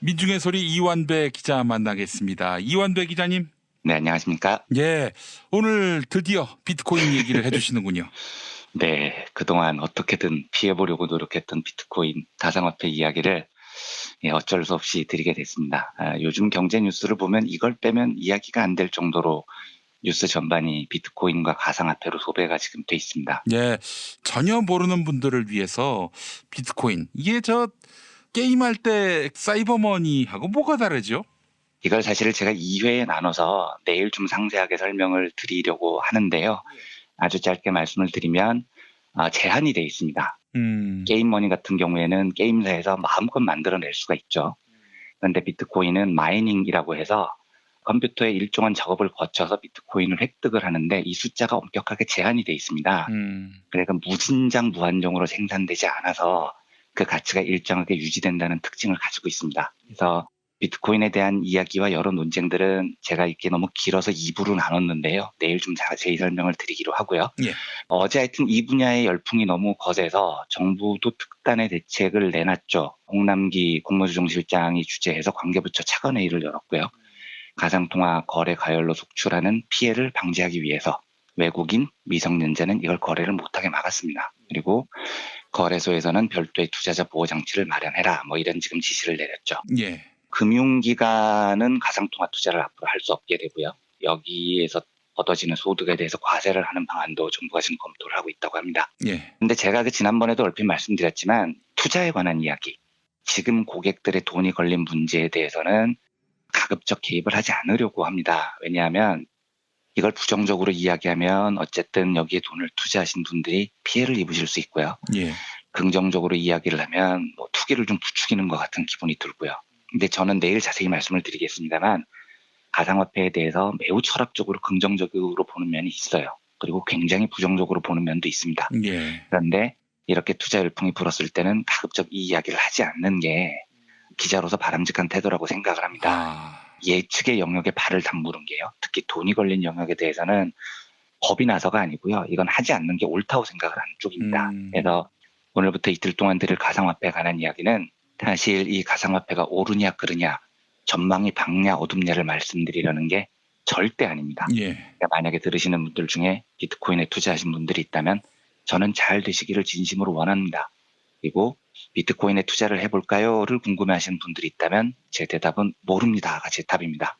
민중의 소리 이완배 기자 만나겠습니다. 이완배 기자님. 네, 안녕하십니까? 예, 오늘 드디어 비트코인 얘기를 해주시는군요. 네, 그동안 어떻게든 피해보려고 노력했던 비트코인 가상화폐 이야기를 어쩔 수 없이 드리게 됐습니다. 요즘 경제 뉴스를 보면 이걸 빼면 이야기가 안 될 정도로 뉴스 전반이 비트코인과 가상화폐로 소배가 지금 돼 있습니다. 예, 전혀 모르는 분들을 위해서 비트코인, 이게 게임할 때 사이버머니하고 뭐가 다르죠? 이걸 사실 제가 2회에 나눠서 내일 좀 상세하게 설명을 드리려고 하는데요. 아주 짧게 말씀을 드리면 제한이 돼 있습니다. 게임머니 같은 경우에는 게임사에서 마음껏 만들어낼 수가 있죠. 그런데 비트코인은 마이닝이라고 해서 컴퓨터에 일정한 작업을 거쳐서 비트코인을 획득을 하는데 이 숫자가 엄격하게 제한이 돼 있습니다. 그러니까 무진장 무한정으로 생산되지 않아서 그 가치가 일정하게 유지된다는 특징을 가지고 있습니다. 그래서 비트코인에 대한 이야기와 여러 논쟁들은 제가 이렇게 너무 길어서 2부로 나눴는데요. 내일 좀 자세히 설명을 드리기로 하고요. 예. 어제 하여튼 이 분야의 열풍이 너무 거세서 정부도 특단의 대책을 내놨죠. 홍남기 국무조정실장이 주재해서 관계부처 차관회의를 열었고요. 가상통화 거래 가열로 속출하는 피해를 방지하기 위해서 외국인, 미성년자는 이걸 거래를 못하게 막았습니다. 그리고 거래소에서는 별도의 투자자 보호 장치를 마련해라. 이런 지금 지시를 내렸죠. 예. 금융기관은 가상통화 투자를 앞으로 할 수 없게 되고요. 여기에서 얻어지는 소득에 대해서 과세를 하는 방안도 정부가 지금 검토를 하고 있다고 합니다. 예. 근데 제가 지난번에도 얼핏 말씀드렸지만 투자에 관한 이야기, 지금 고객들의 돈이 걸린 문제에 대해서는 가급적 개입을 하지 않으려고 합니다. 왜냐하면 이걸 부정적으로 이야기하면 어쨌든 여기에 돈을 투자하신 분들이 피해를 입으실 수 있고요. 예. 긍정적으로 이야기를 하면 투기를 좀 부추기는 것 같은 기분이 들고요. 근데 저는 내일 자세히 말씀을 드리겠습니다만 가상화폐에 대해서 매우 철학적으로 긍정적으로 보는 면이 있어요. 그리고 굉장히 부정적으로 보는 면도 있습니다. 예. 그런데 이렇게 투자 열풍이 불었을 때는 가급적 이 이야기를 하지 않는 게 기자로서 바람직한 태도라고 생각을 합니다. 예측의 영역에 발을 담그는 게요. 특히 돈이 걸린 영역에 대해서는 겁이 나서가 아니고요. 이건 하지 않는 게 옳다고 생각을 하는 쪽입니다. 그래서 오늘부터 이틀 동안 드릴 가상화폐에 관한 이야기는 사실 이 가상화폐가 오르냐 그르냐, 전망이 밝냐 어둡냐를 말씀드리려는 게 절대 아닙니다. 예. 그러니까 만약에 들으시는 분들 중에 비트코인에 투자하신 분들이 있다면 저는 잘 되시기를 진심으로 원합니다. 그리고 비트코인에 투자를 해볼까요?를 궁금해하시는 분들이 있다면 제 대답은 모릅니다가 제 답입니다.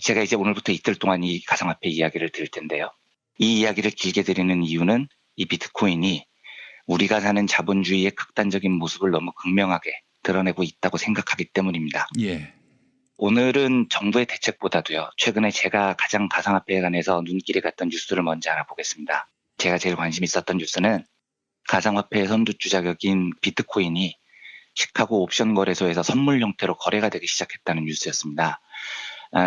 제가 이제 오늘부터 이틀 동안 이 가상화폐 이야기를 드릴 텐데요. 이 이야기를 길게 드리는 이유는 이 비트코인이 우리가 사는 자본주의의 극단적인 모습을 너무 극명하게 드러내고 있다고 생각하기 때문입니다. 예. 오늘은 정부의 대책보다도요. 최근에 제가 가장 가상화폐에 관해서 눈길이 갔던 뉴스를 먼저 알아보겠습니다. 제가 제일 관심 있었던 뉴스는 가상화폐의 선두주 자격인 비트코인이 시카고 옵션 거래소에서 선물 형태로 거래가 되기 시작했다는 뉴스였습니다.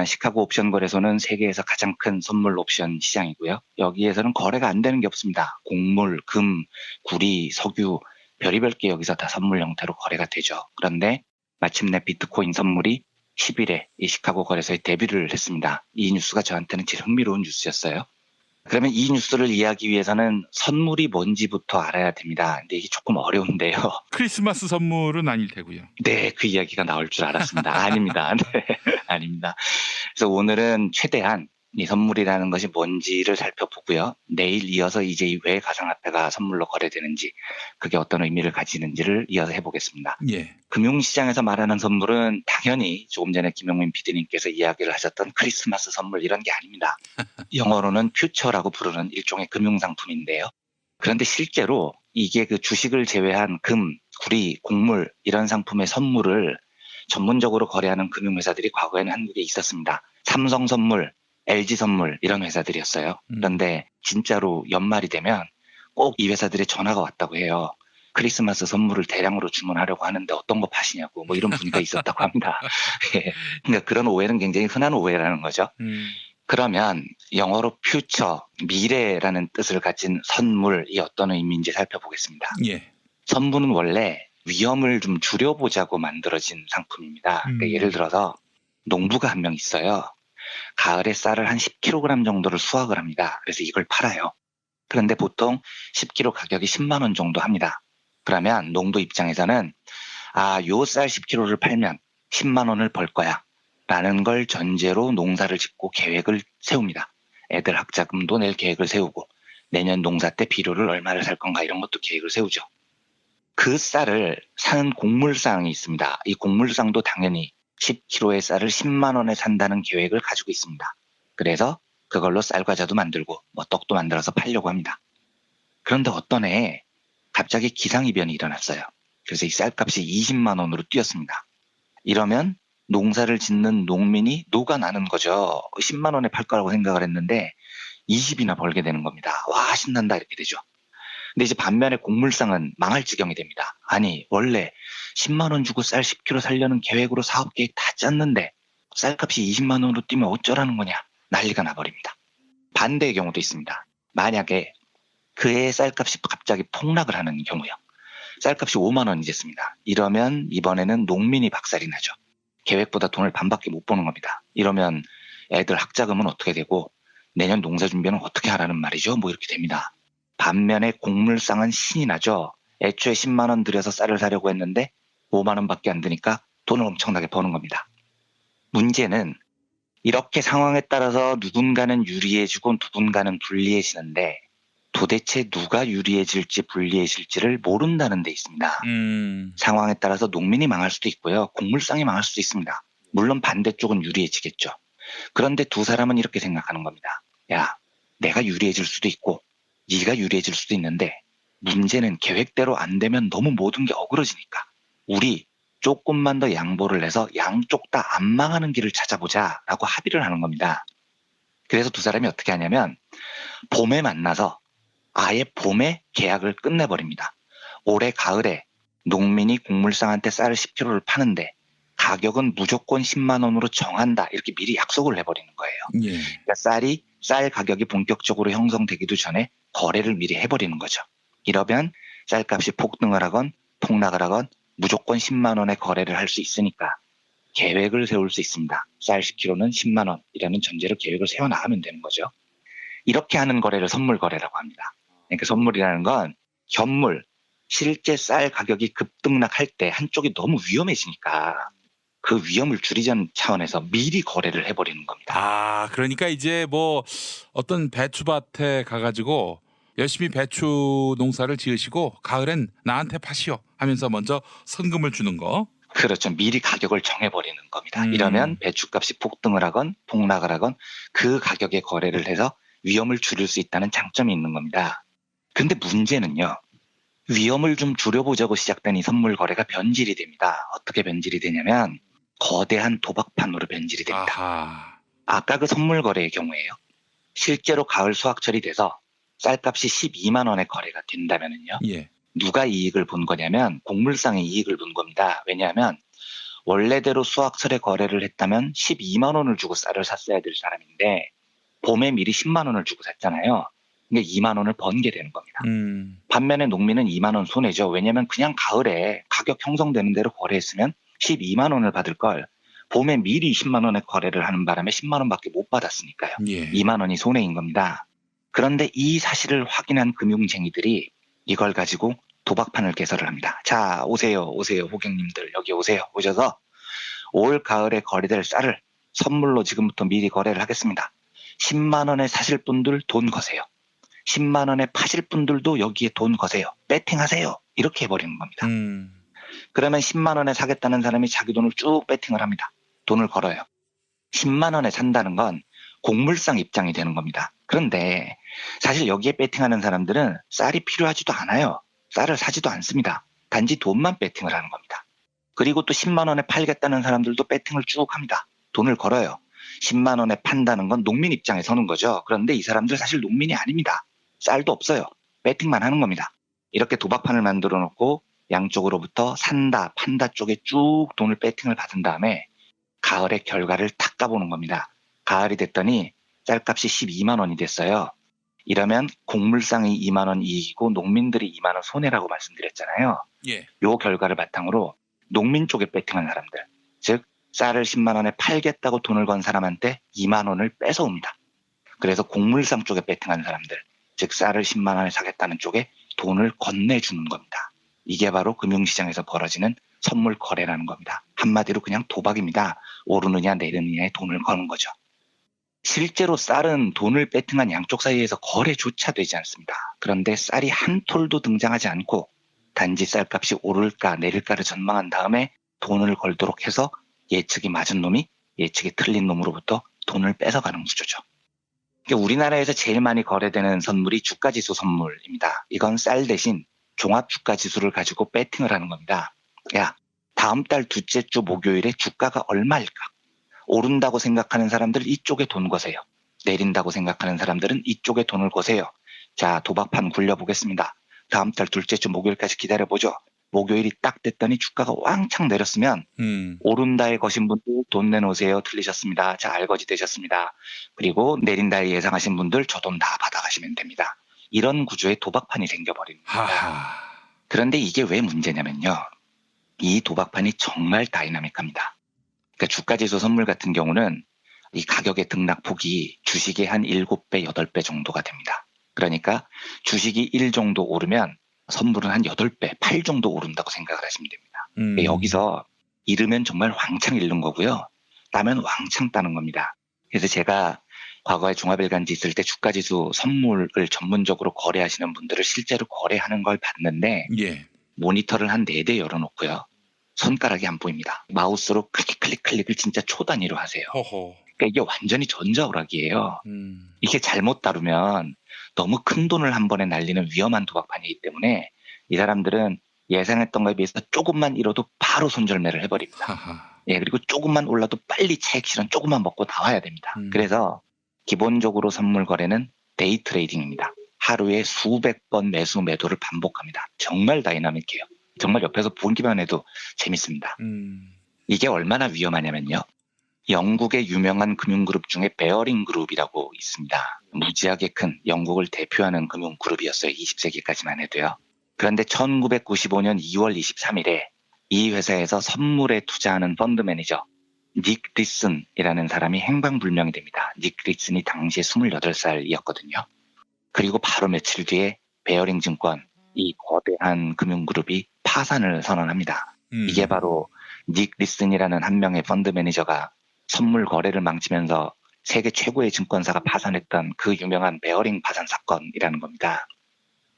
시카고 옵션 거래소는 세계에서 가장 큰 선물 옵션 시장이고요. 여기에서는 거래가 안 되는 게 없습니다. 곡물, 금, 구리, 석유, 별의별 게 여기서 다 선물 형태로 거래가 되죠. 그런데 마침내 비트코인 선물이 10일에 이 시카고 거래소에 데뷔를 했습니다. 이 뉴스가 저한테는 제일 흥미로운 뉴스였어요. 그러면 이 뉴스를 이해하기 위해서는 선물이 뭔지부터 알아야 됩니다. 근데 이게 조금 어려운데요. 크리스마스 선물은 아닐 테고요. 네, 그 이야기가 나올 줄 알았습니다. 아닙니다. 네, 아닙니다. 그래서 오늘은 최대한 이 선물이라는 것이 뭔지를 살펴보고요. 내일 이어서 이제 왜 가상화폐가 선물로 거래되는지, 그게 어떤 의미를 가지는지를 이어서 해보겠습니다. 예. 금융시장에서 말하는 선물은 당연히 조금 전에 김용민 PD님께서 이야기를 하셨던 크리스마스 선물 이런 게 아닙니다. 영어로는 퓨처라고 부르는 일종의 금융상품인데요. 그런데 실제로 이게 그 주식을 제외한 금, 구리, 곡물 이런 상품의 선물을 전문적으로 거래하는 금융회사들이 과거에는 한국에 있었습니다. 삼성선물, LG선물 이런 회사들이었어요. 그런데 진짜로 연말이 되면 꼭 이 회사들의 전화가 왔다고 해요. 크리스마스 선물을 대량으로 주문하려고 하는데 어떤 거 파시냐고 이런 분위기가 있었다고 합니다. 예. 그러니까 그런 오해는 굉장히 흔한 오해라는 거죠. 그러면 영어로 퓨처, 미래라는 뜻을 가진 선물이 어떤 의미인지 살펴보겠습니다. 예. 선물은 원래 위험을 좀 줄여보자고 만들어진 상품입니다. 그러니까 예를 들어서 농부가 한 명 있어요. 가을에 쌀을 한 10kg 정도를 수확을 합니다. 그래서 이걸 팔아요. 그런데 보통 10kg 가격이 10만 원 정도 합니다. 그러면 농부 입장에서는 요 쌀 10kg를 팔면 10만 원을 벌 거야 라는 걸 전제로 농사를 짓고 계획을 세웁니다. 애들 학자금도 낼 계획을 세우고 내년 농사 때 비료를 얼마를 살 건가 이런 것도 계획을 세우죠. 그 쌀을 사는 곡물상이 있습니다. 이 곡물상도 당연히 10kg의 쌀을 10만 원에 산다는 계획을 가지고 있습니다. 그래서 그걸로 쌀과자도 만들고 떡도 만들어서 팔려고 합니다. 그런데 어떤 해에 갑자기 기상이변이 일어났어요. 그래서 이 쌀값이 20만 원으로 뛰었습니다. 이러면 농사를 짓는 농민이 녹아나는 거죠. 10만 원에 팔 거라고 생각을 했는데 20이나 벌게 되는 겁니다. 와, 신난다 이렇게 되죠. 근데 이제 반면에 곡물상은 망할 지경이 됩니다. 아니, 원래 10만 원 주고 쌀 10kg 살려는 계획으로 사업 계획 다 짰는데 쌀값이 20만 원으로 뛰면 어쩌라는 거냐. 난리가 나버립니다. 반대의 경우도 있습니다. 만약에 그해 쌀값이 갑자기 폭락을 하는 경우요. 쌀값이 5만 원이 됐습니다. 이러면 이번에는 농민이 박살이 나죠. 계획보다 돈을 반밖에 못 버는 겁니다. 이러면 애들 학자금은 어떻게 되고 내년 농사 준비는 어떻게 하라는 말이죠. 이렇게 됩니다. 반면에 곡물상은 신이 나죠. 애초에 10만 원 들여서 쌀을 사려고 했는데 5만 원밖에 안 드니까 돈을 엄청나게 버는 겁니다. 문제는 이렇게 상황에 따라서 누군가는 유리해지고 누군가는 불리해지는데 도대체 누가 유리해질지 불리해질지를 모른다는 데 있습니다. 상황에 따라서 농민이 망할 수도 있고요. 곡물상이 망할 수도 있습니다. 물론 반대쪽은 유리해지겠죠. 그런데 두 사람은 이렇게 생각하는 겁니다. 야, 내가 유리해질 수도 있고 네가 유리해질 수도 있는데 문제는 계획대로 안 되면 너무 모든 게 어그러지니까 우리 조금만 더 양보를 해서 양쪽 다 안 망하는 길을 찾아보자 라고 합의를 하는 겁니다. 그래서 두 사람이 어떻게 하냐면 봄에 만나서 아예 봄에 계약을 끝내버립니다. 올해 가을에 농민이 곡물상한테 쌀을 10kg를 파는데 가격은 무조건 10만 원으로 정한다. 이렇게 미리 약속을 해버리는 거예요. 예. 그러니까 쌀 가격이 본격적으로 형성되기도 전에 거래를 미리 해버리는 거죠. 이러면 쌀값이 폭등을 하건 폭락을 하건 무조건 10만 원에 거래를 할 수 있으니까 계획을 세울 수 있습니다. 쌀 10kg는 10만 원이라는 전제로 계획을 세워나가면 되는 거죠. 이렇게 하는 거래를 선물 거래라고 합니다. 그러니까 선물이라는 건 현물, 실제 쌀 가격이 급등락할 때 한쪽이 너무 위험해지니까 그 위험을 줄이자는 차원에서 미리 거래를 해버리는 겁니다. 아, 그러니까 이제 어떤 배추밭에 가가지고 열심히 배추 농사를 지으시고 가을엔 나한테 파시오 하면서 먼저 선금을 주는 거. 그렇죠. 미리 가격을 정해버리는 겁니다. 이러면 배추값이 폭등을 하건 폭락을 하건 그 가격에 거래를 해서 위험을 줄일 수 있다는 장점이 있는 겁니다. 근데 문제는요. 위험을 좀 줄여보자고 시작된 이 선물 거래가 변질이 됩니다. 어떻게 변질이 되냐면 거대한 도박판으로 변질이 됩니다. 아하. 아까 그 선물 거래의 경우에요. 실제로 가을 수확철이 돼서 쌀값이 12만 원에 거래가 된다면요. 예. 누가 이익을 본 거냐면 곡물상이 이익을 본 겁니다. 왜냐하면 원래대로 수확철에 거래를 했다면 12만 원을 주고 쌀을 샀어야 될 사람인데 봄에 미리 10만 원을 주고 샀잖아요. 그러니까 2만 원을 번 게 되는 겁니다. 반면에 농민은 2만 원 손해죠. 왜냐하면 그냥 가을에 가격 형성되는 대로 거래했으면 12만 원을 받을 걸 봄에 미리 10만 원에 거래를 하는 바람에 10만 원밖에 못 받았으니까요. 예. 2만 원이 손해인 겁니다. 그런데 이 사실을 확인한 금융쟁이들이 이걸 가지고 도박판을 개설을 합니다. 자, 오세요 고객님들 여기 오세요. 오셔서 올 가을에 거래될 쌀을 선물로 지금부터 미리 거래를 하겠습니다. 10만 원에 사실 분들 돈 거세요. 10만 원에 파실 분들도 여기에 돈 거세요. 배팅하세요. 이렇게 해버리는 겁니다. 그러면 10만 원에 사겠다는 사람이 자기 돈을 쭉 배팅을 합니다. 돈을 걸어요. 10만 원에 산다는 건 곡물상 입장이 되는 겁니다. 그런데 사실 여기에 배팅하는 사람들은 쌀이 필요하지도 않아요. 쌀을 사지도 않습니다. 단지 돈만 배팅을 하는 겁니다. 그리고 또 10만 원에 팔겠다는 사람들도 배팅을 쭉 합니다. 돈을 걸어요. 10만 원에 판다는 건 농민 입장에 서는 거죠. 그런데 이 사람들 사실 농민이 아닙니다. 쌀도 없어요. 배팅만 하는 겁니다. 이렇게 도박판을 만들어 놓고 양쪽으로부터 산다, 판다 쪽에 쭉 돈을 배팅을 받은 다음에 가을의 결과를 탁 까보는 겁니다. 가을이 됐더니 쌀값이 12만 원이 됐어요. 이러면 곡물상이 2만 원 이익이고 농민들이 2만 원 손해라고 말씀드렸잖아요. 예. 요 결과를 바탕으로 농민 쪽에 배팅한 사람들, 즉 쌀을 10만 원에 팔겠다고 돈을 건 사람한테 2만 원을 뺏어옵니다. 그래서 곡물상 쪽에 배팅한 사람들, 즉 쌀을 10만 원에 사겠다는 쪽에 돈을 건네주는 겁니다. 이게 바로 금융시장에서 벌어지는 선물 거래라는 겁니다. 한마디로 그냥 도박입니다. 오르느냐 내리느냐에 돈을 거는 거죠. 실제로 쌀은 돈을 베팅한 양쪽 사이에서 거래조차 되지 않습니다. 그런데 쌀이 한 톨도 등장하지 않고 단지 쌀값이 오를까 내릴까를 전망한 다음에 돈을 걸도록 해서 예측이 맞은 놈이 예측이 틀린 놈으로부터 돈을 뺏어가는 구조죠. 그러니까 우리나라에서 제일 많이 거래되는 선물이 주가지수 선물입니다. 이건 쌀 대신 종합주가지수를 가지고 배팅을 하는 겁니다. 야, 다음 달 둘째 주 목요일에 주가가 얼마일까? 오른다고 생각하는 사람들 이쪽에 돈 거세요. 내린다고 생각하는 사람들은 이쪽에 돈을 거세요. 자, 도박판 굴려보겠습니다. 다음 달 둘째 주 목요일까지 기다려보죠. 목요일이 딱 됐더니 주가가 왕창 내렸으면 오른다에 거신 분들 돈 내놓으세요. 틀리셨습니다. 자, 알거지 되셨습니다. 그리고 내린다에 예상하신 분들 저 돈 다 받아가시면 됩니다. 이런 구조의 도박판이 생겨버립니다. 하하. 그런데 이게 왜 문제냐면요. 이 도박판이 정말 다이나믹합니다. 그러니까 주가지수 선물 같은 경우는 이 가격의 등락폭이 주식의 한 7배, 8배 정도가 됩니다. 그러니까 주식이 1 정도 오르면 선물은 한 8배, 8 정도 오른다고 생각을 하시면 됩니다. 그러니까 여기서 잃으면 정말 왕창 잃는 거고요. 따면 왕창 따는 겁니다. 그래서 제가 과거에 종합일간지 있을 때 주가지수 선물을 전문적으로 거래하시는 분들을 실제로 거래하는 걸 봤는데 예. 모니터를 한 4대 열어놓고요. 손가락이 안 보입니다. 마우스로 클릭을 진짜 초 단위로 하세요. 허허. 그러니까 이게 완전히 전자오락이에요. 이게 잘못 다루면 너무 큰 돈을 한 번에 날리는 위험한 도박판이기 때문에 이 사람들은 예상했던 것에 비해서 조금만 잃어도 바로 손절매를 해버립니다. 하하. 예, 그리고 조금만 올라도 빨리 차익 실현 조금만 먹고 나와야 됩니다. 그래서 기본적으로 선물 거래는 데이 트레이딩입니다. 하루에 수백 번 매수 매도를 반복합니다. 정말 다이나믹해요. 정말 옆에서 보기만 해도 재밌습니다. 이게 얼마나 위험하냐면요. 영국의 유명한 금융그룹 중에 베어링 그룹이라고 있습니다. 무지하게 큰 영국을 대표하는 금융그룹이었어요. 20세기까지만 해도요. 그런데 1995년 2월 23일에 이 회사에서 선물에 투자하는 펀드 매니저 닉 리슨이라는 사람이 행방불명이 됩니다. 닉 리슨이 당시에 28살이었거든요. 그리고 바로 며칠 뒤에 베어링 증권, 이 거대한 금융그룹이 파산을 선언합니다. 이게 바로 닉 리슨이라는 한 명의 펀드 매니저가 선물 거래를 망치면서 세계 최고의 증권사가 파산했던 그 유명한 베어링 파산 사건이라는 겁니다.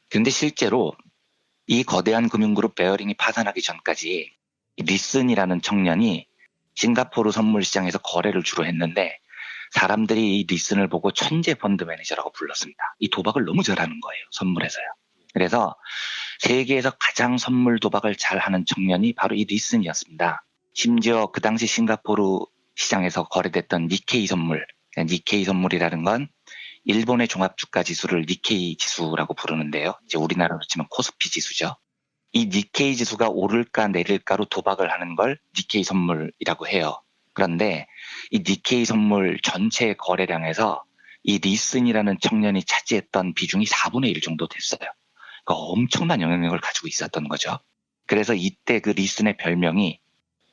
그런데 실제로 이 거대한 금융그룹 베어링이 파산하기 전까지 리슨이라는 청년이 싱가포르 선물 시장에서 거래를 주로 했는데 사람들이 이 리슨을 보고 천재 펀드 매니저라고 불렀습니다. 이 도박을 너무 잘하는 거예요. 선물에서요. 그래서 세계에서 가장 선물 도박을 잘하는 청년이 바로 이 리슨이었습니다. 심지어 그 당시 싱가포르 시장에서 거래됐던 니케이 선물, 니케이 선물이라는 건 일본의 종합주가 지수를 니케이 지수라고 부르는데요. 이제 우리나라로 치면 코스피 지수죠. 이 니케이 지수가 오를까 내릴까로 도박을 하는 걸 니케이 선물이라고 해요. 그런데 이 니케이 선물 전체 거래량에서 이 리슨이라는 청년이 차지했던 비중이 4분의 1 정도 됐어요. 그러니까 엄청난 영향력을 가지고 있었던 거죠. 그래서 이때 그 리슨의 별명이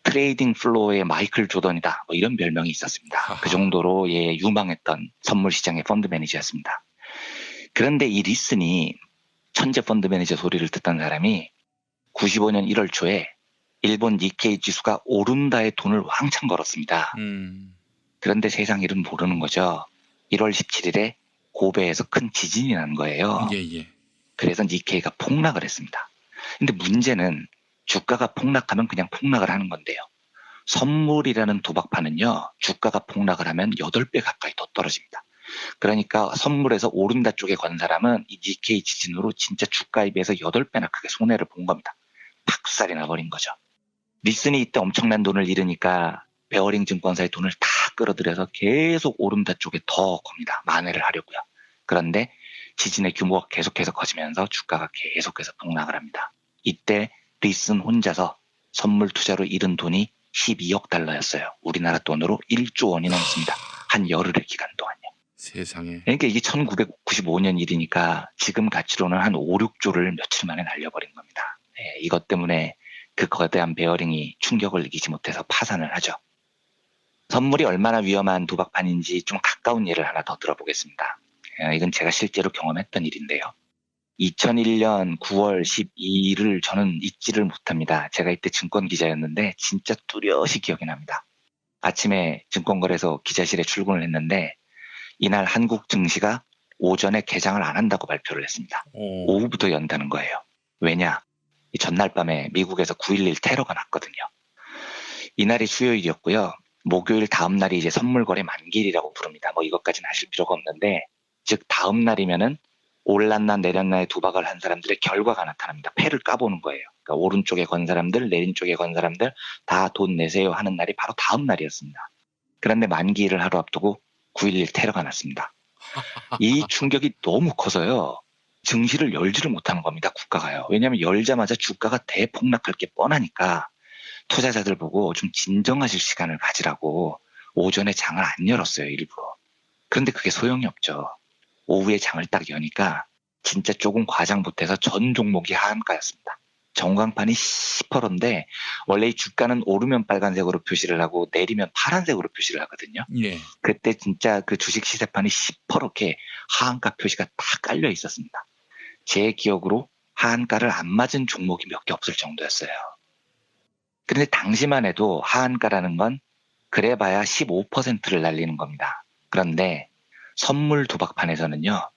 트레이딩 플로어의 마이클 조던이다. 뭐 이런 별명이 있었습니다. 그 정도로 유망했던 선물 시장의 펀드 매니저였습니다. 그런데 이 리슨이 천재 펀드 매니저 소리를 듣던 사람이 95년 1월 초에 일본 니케이 지수가 오른다에 돈을 왕창 걸었습니다. 그런데 세상 일은 모르는 거죠. 1월 17일에 고베에서 큰 지진이 난 거예요. 예. 그래서 니케이가 폭락을 했습니다. 근데 문제는 주가가 폭락하면 그냥 폭락을 하는 건데요. 선물이라는 도박판은요. 주가가 폭락을 하면 8배 가까이 더 떨어집니다. 그러니까 선물에서 오른다 쪽에 건 사람은 이 니케이 지진으로 진짜 주가에 비해서 8배나 크게 손해를 본 겁니다. 박살이 나버린 거죠. 리슨이 이때 엄청난 돈을 잃으니까 베어링 증권사의 돈을 다 끌어들여서 계속 오른다 쪽에 더 겁니다. 만회를 하려고요. 그런데 지진의 규모가 계속해서 커지면서 주가가 계속해서 폭락을 합니다. 이때 리슨 혼자서 선물 투자로 잃은 돈이 12억 달러였어요. 우리나라 돈으로 1조 원이 넘습니다. 한 열흘의 기간 동안요. 세상에. 그러니까 이게 1995년 일이니까 지금 가치로는 한 5, 6조를 며칠 만에 날려버린 겁니다. 네, 이것 때문에 그 거대한 베어링이 충격을 이기지 못해서 파산을 하죠. 선물이 얼마나 위험한 도박판인지 좀 가까운 예를 하나 더 들어보겠습니다. 이건 제가 실제로 경험했던 일인데요. 2001년 9월 12일을 저는 잊지를 못합니다. 제가 이때 증권 기자였는데 진짜 뚜렷이 기억이 납니다. 아침에 증권거래소 기자실에 출근을 했는데 이날 한국 증시가 오전에 개장을 안 한다고 발표를 했습니다. 오. 오후부터 연다는 거예요. 왜냐? 이 전날 밤에 미국에서 9.11 테러가 났거든요. 이날이 수요일이었고요. 목요일 다음 날이 이제 선물거래 만기일이라고 부릅니다. 뭐 이것까지는 아실 필요가 없는데, 즉 다음 날이면은 올랐나 내렸나의 두박을 한 사람들의 결과가 나타납니다. 패를 까보는 거예요. 그러니까 오른쪽에 건 사람들, 내린 쪽에 건 사람들 다 돈 내세요 하는 날이 바로 다음 날이었습니다. 그런데 만기일을 하루 앞두고 9.11 테러가 났습니다. 이 충격이 너무 커서요. 증시를 열지를 못하는 겁니다. 국가가요. 왜냐하면 열자마자 주가가 대폭락할 게 뻔하니까 투자자들 보고 좀 진정하실 시간을 가지라고 오전에 장을 안 열었어요. 일부러. 그런데 그게 소용이 없죠. 오후에 장을 딱 여니까 진짜 조금 과장 못해서 전 종목이 하한가였습니다. 전광판이 시퍼런데 원래 이 주가는 오르면 빨간색으로 표시를 하고 내리면 파란색으로 표시를 하거든요. 예. 그때 진짜 그 주식 시세판이 시퍼렇게 하한가 표시가 다 깔려 있었습니다. 제 기억으로 하한가를 안 맞은 종목이 몇 개 없을 정도였어요. 그런데 당시만 해도 하한가라는 건 그래봐야 15%를 날리는 겁니다. 그런데 선물 도박판에서는요.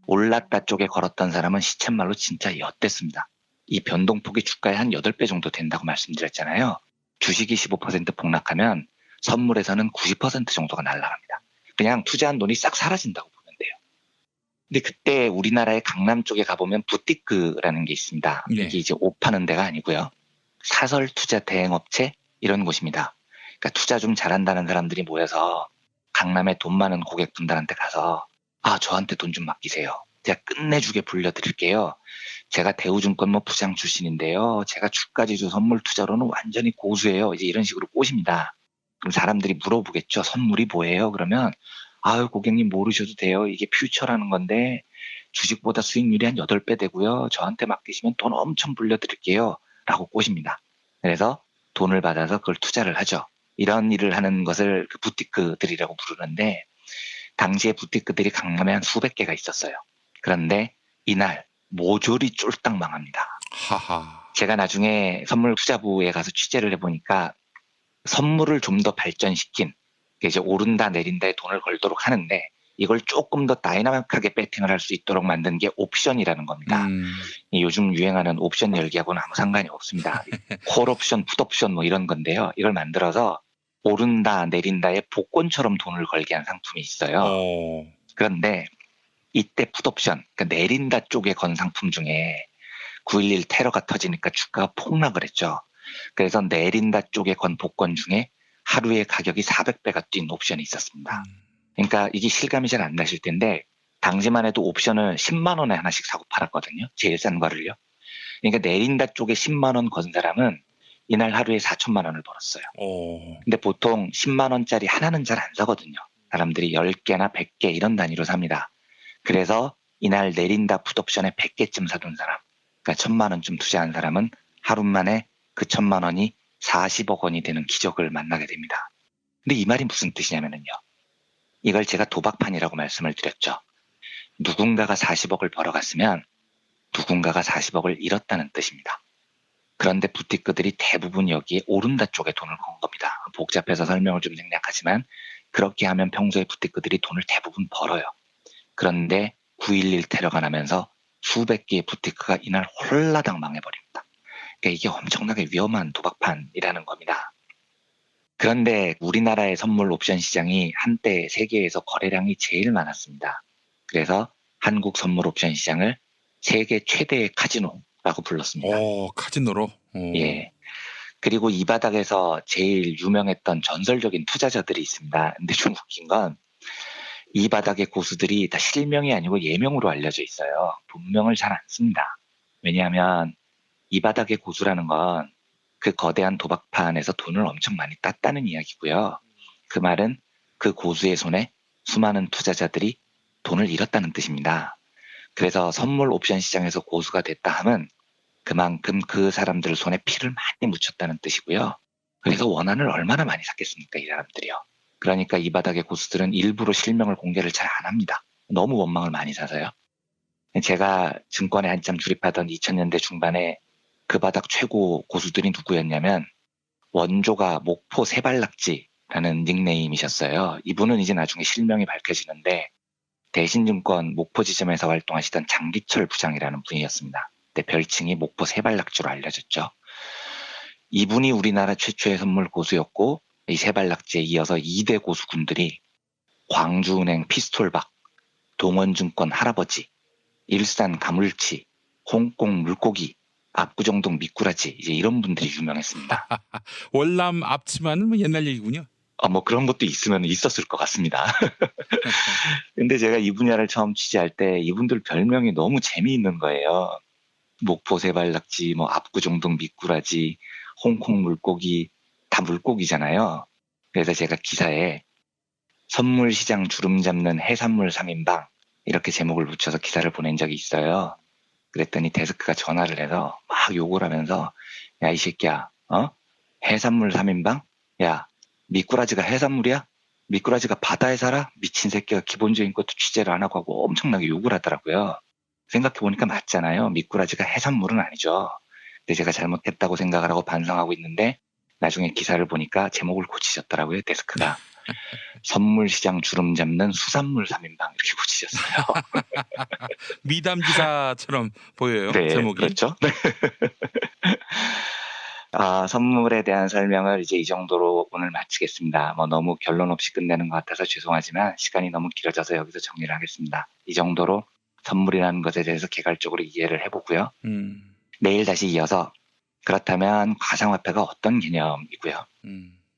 올랐다 쪽에 걸었던 사람은 시쳇말로 진짜 엿됐습니다. 이 변동폭이 주가의 한 8배 정도 된다고 말씀드렸잖아요. 주식이 15% 폭락하면 선물에서는 90% 정도가 날아갑니다. 그냥 투자한 돈이 싹 사라진다고 보면 돼요. 근데 그때 우리나라의 강남 쪽에 가보면 부티크라는 게 있습니다. 예. 이게 이제 옷 파는 데가 아니고요. 사설 투자 대행업체 이런 곳입니다. 그러니까 투자 좀 잘한다는 사람들이 모여서 강남에 돈 많은 고객분들한테 가서 저한테 돈 좀 맡기세요. 제가 끝내주게 불려드릴게요. 제가 대우증권 뭐 부장 출신인데요. 제가 주가지수 선물 투자로는 완전히 고수예요. 이제 이런 식으로 꼬십니다. 그럼 사람들이 물어보겠죠. 선물이 뭐예요? 그러면 고객님 모르셔도 돼요. 이게 퓨처라는 건데 주식보다 수익률이 한 8배 되고요. 저한테 맡기시면 돈 엄청 불려드릴게요. 라고 꼬십니다. 그래서 돈을 받아서 그걸 투자를 하죠. 이런 일을 하는 것을 그 부티크들이라고 부르는데 당시에 부티크들이 강남에 한 수백 개가 있었어요. 그런데 이날 모조리 쫄딱 망합니다. 하하. 제가 나중에 선물 투자부에 가서 취재를 해보니까 선물을 좀 더 발전시킨 이제 오른다 내린다에 돈을 걸도록 하는데 이걸 조금 더 다이나믹하게 배팅을 할 수 있도록 만든 게 옵션이라는 겁니다. 요즘 유행하는 옵션 열기하고는 아무 상관이 없습니다. 콜 옵션, 풋 옵션 뭐 이런 건데요. 이걸 만들어서 오른다 내린다에 복권처럼 돈을 걸게 한 상품이 있어요. 오. 그런데 이때 풋옵션, 그러니까 내린다 쪽에 건 상품 중에 9.11 테러가 터지니까 주가가 폭락을 했죠. 그래서 내린다 쪽에 건 복권 중에 하루에 가격이 400배가 뛴 옵션이 있었습니다. 그러니까 이게 실감이 잘 안 나실 텐데 당시만 해도 옵션을 10만 원에 하나씩 사고 팔았거든요. 제일 싼 거를요. 그러니까 내린다 쪽에 10만 원 건 사람은 이날 하루에 4천만 원을 벌었어요. 오. 근데 보통 10만 원짜리 하나는 잘 안 사거든요. 사람들이 10개나 100개 이런 단위로 삽니다. 그래서 이날 내린다 풋옵션에 100개쯤 사둔 사람, 그러니까 1,000만 원쯤 투자한 사람은 하루 만에 그 1,000만 원이 40억 원이 되는 기적을 만나게 됩니다. 근데 이 말이 무슨 뜻이냐면요. 이걸 제가 도박판이라고 말씀을 드렸죠. 누군가가 40억을 벌어갔으면 누군가가 40억을 잃었다는 뜻입니다. 그런데 부티크들이 대부분 여기에 오른다 쪽에 돈을 건 겁니다. 복잡해서 설명을 좀 생략하지만 그렇게 하면 평소에 부티크들이 돈을 대부분 벌어요. 그런데 9.11 테러가 나면서 수백 개의 부티크가 이날 홀라당 망해버립니다. 그러니까 이게 엄청나게 위험한 도박판이라는 겁니다. 그런데 우리나라의 선물 옵션 시장이 한때 세계에서 거래량이 제일 많았습니다. 그래서 한국 선물 옵션 시장을 세계 최대의 카지노라고 불렀습니다. 오, 카지노로. 오. 예. 그리고 이 바닥에서 제일 유명했던 전설적인 투자자들이 있습니다. 근데 좀 웃긴 건 이 바닥의 고수들이 다 실명이 아니고 예명으로 알려져 있어요. 본명을 잘 안 씁니다. 왜냐하면 이 바닥의 고수라는 건 그 거대한 도박판에서 돈을 엄청 많이 땄다는 이야기고요. 그 말은 그 고수의 손에 수많은 투자자들이 돈을 잃었다는 뜻입니다. 그래서 선물 옵션 시장에서 고수가 됐다 함은 그만큼 그 사람들 손에 피를 많이 묻혔다는 뜻이고요. 그래서 원한을 얼마나 많이 샀겠습니까, 이 사람들이요. 그러니까 이 바닥의 고수들은 일부러 실명을 공개를 잘 안 합니다. 너무 원망을 많이 사서요. 제가 증권에 한참 출입하던 2000년대 중반에 그 바닥 최고 고수들이 누구였냐면 원조가 목포 세발낙지라는 닉네임이셨어요. 이분은 이제 나중에 실명이 밝혀지는데 대신증권 목포 지점에서 활동하시던 장기철 부장이라는 분이었습니다. 그때 별칭이 목포 세발낙지로 알려졌죠. 이분이 우리나라 최초의 선물 고수였고 이 세발낙지에 이어서 2대 고수군들이 광주은행 피스톨박, 동원증권 할아버지, 일산 가물치, 홍콩 물고기, 압구정동 미꾸라지 이제 이런 분들이 유명했습니다. 월남 앞치마는 뭐 옛날 얘기군요. 뭐 그런 것도 있으면 있었을 것 같습니다. 근데 제가 이 분야를 처음 취재할 때 이분들 별명이 너무 재미있는 거예요. 목포 세발낙지, 뭐 압구정동 미꾸라지, 홍콩 물고기 다 물고기잖아요. 그래서 제가 기사에 선물시장 주름 잡는 해산물 3인방 이렇게 제목을 붙여서 기사를 보낸 적이 있어요. 그랬더니 데스크가 전화를 해서 막 욕을 하면서 야 이 새끼야 해산물 3인방? 야 미꾸라지가 해산물이야? 미꾸라지가 바다에 살아? 미친 새끼가 기본적인 것도 취재를 안 하고 엄청나게 욕을 하더라고요. 생각해보니까 맞잖아요. 미꾸라지가 해산물은 아니죠. 근데 제가 잘못했다고 생각을 하고 반성하고 있는데 나중에 기사를 보니까 제목을 고치셨더라고요. 데스크가. 선물시장 주름 잡는 수산물 3인방 이렇게 고치셨어요. 미담 기사처럼 보여요. 네, 제목이. 그렇죠. 선물에 대한 설명을 이제 이 정도로 오늘 마치겠습니다. 너무 결론 없이 끝내는 것 같아서 죄송하지만 시간이 너무 길어져서 여기서 정리를 하겠습니다. 이 정도로 선물이라는 것에 대해서 개괄적으로 이해를 해보고요. 내일 다시 이어서 그렇다면 가상화폐가 어떤 개념이고요.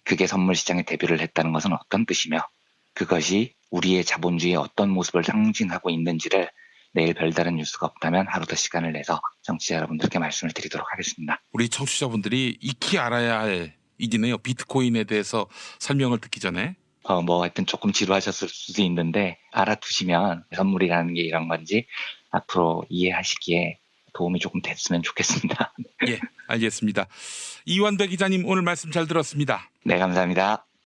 그게 선물 시장에 데뷔를 했다는 것은 어떤 뜻이며 그것이 우리의 자본주의의 어떤 모습을 상징하고 있는지를 내일 별다른 뉴스가 없다면 하루 더 시간을 내서 청취자 여러분들께 말씀을 드리도록 하겠습니다. 우리 청취자분들이 익히 알아야 할 일이네요. 비트코인에 대해서 설명을 듣기 전에. 하여튼 조금 지루하셨을 수도 있는데 알아두시면 선물이라는 게 이런 건지 앞으로 이해하시기에 도움이 조금 됐으면 좋겠습니다. 예, 알겠습니다. 이완배 기자님 오늘 말씀 잘 들었습니다. 네, 감사합니다.